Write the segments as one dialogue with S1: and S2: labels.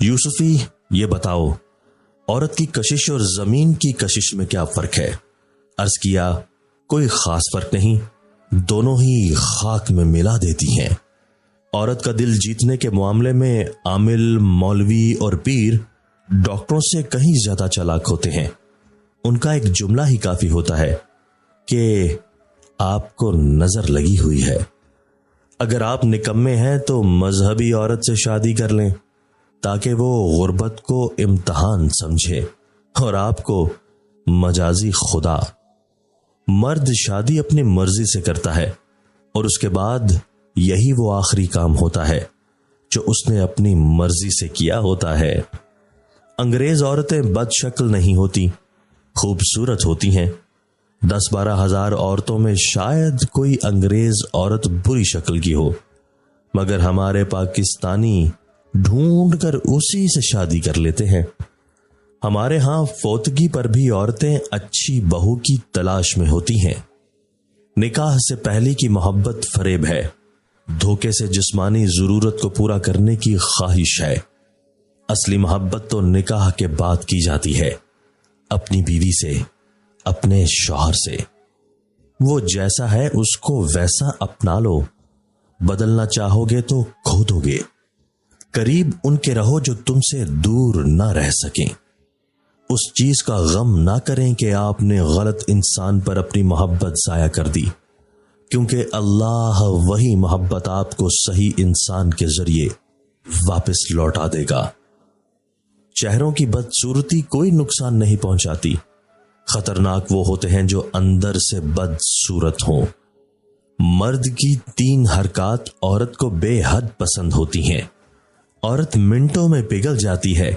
S1: یوسفی، یہ بتاؤ عورت کی کشش اور زمین کی کشش میں کیا فرق ہے؟ عرض کیا کوئی خاص فرق نہیں، دونوں ہی خاک میں ملا دیتی ہیں۔ عورت کا دل جیتنے کے معاملے میں عامل، مولوی اور پیر ڈاکٹروں سے کہیں زیادہ چالاک ہوتے ہیں۔ ان کا ایک جملہ ہی کافی ہوتا ہے کہ آپ کو نظر لگی ہوئی ہے۔ اگر آپ نکمے ہیں تو مذہبی عورت سے شادی کر لیں تاکہ وہ غربت کو امتحان سمجھے اور آپ کو مجازی خدا۔ مرد شادی اپنی مرضی سے کرتا ہے اور اس کے بعد یہی وہ آخری کام ہوتا ہے جو اس نے اپنی مرضی سے کیا ہوتا ہے۔ انگریز عورتیں بد شکل نہیں ہوتی، خوبصورت ہوتی ہیں۔ 10-12 ہزار عورتوں میں شاید کوئی انگریز عورت بری شکل کی ہو، مگر ہمارے پاکستانی ڈھونڈ کر اسی سے شادی کر لیتے ہیں۔ ہمارے ہاں فوتگی پر بھی عورتیں اچھی بہو کی تلاش میں ہوتی ہیں۔ نکاح سے پہلے کی محبت فریب ہے، دھوکے سے جسمانی ضرورت کو پورا کرنے کی خواہش ہے۔ اصلی محبت تو نکاح کے بعد کی جاتی ہے، اپنی بیوی سے، اپنے شوہر سے۔ وہ جیسا ہے اس کو ویسا اپنا لو، بدلنا چاہو گے تو کھو دو گے۔ قریب ان کے رہو جو تم سے دور نہ رہ سکیں۔ اس چیز کا غم نہ کریں کہ آپ نے غلط انسان پر اپنی محبت ضائع کر دی، کیونکہ اللہ وہی محبت آپ کو صحیح انسان کے ذریعے واپس لوٹا دے گا۔ چہروں کی بدصورتی کوئی نقصان نہیں پہنچاتی، خطرناک وہ ہوتے ہیں جو اندر سے بدصورت ہوں۔ مرد کی 3 حرکات عورت کو بے حد پسند ہوتی ہیں۔ عورت منٹوں میں پگھل جاتی ہے۔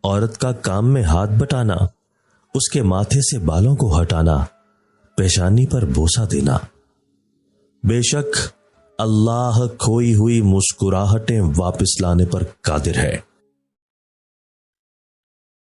S1: عورت کا کام میں ہاتھ بٹانا، اس کے ماتھے سے بالوں کو ہٹانا، پیشانی پر بوسہ دینا۔ بے شک اللہ کھوئی ہوئی مسکراہٹیں واپس لانے پر قادر ہے۔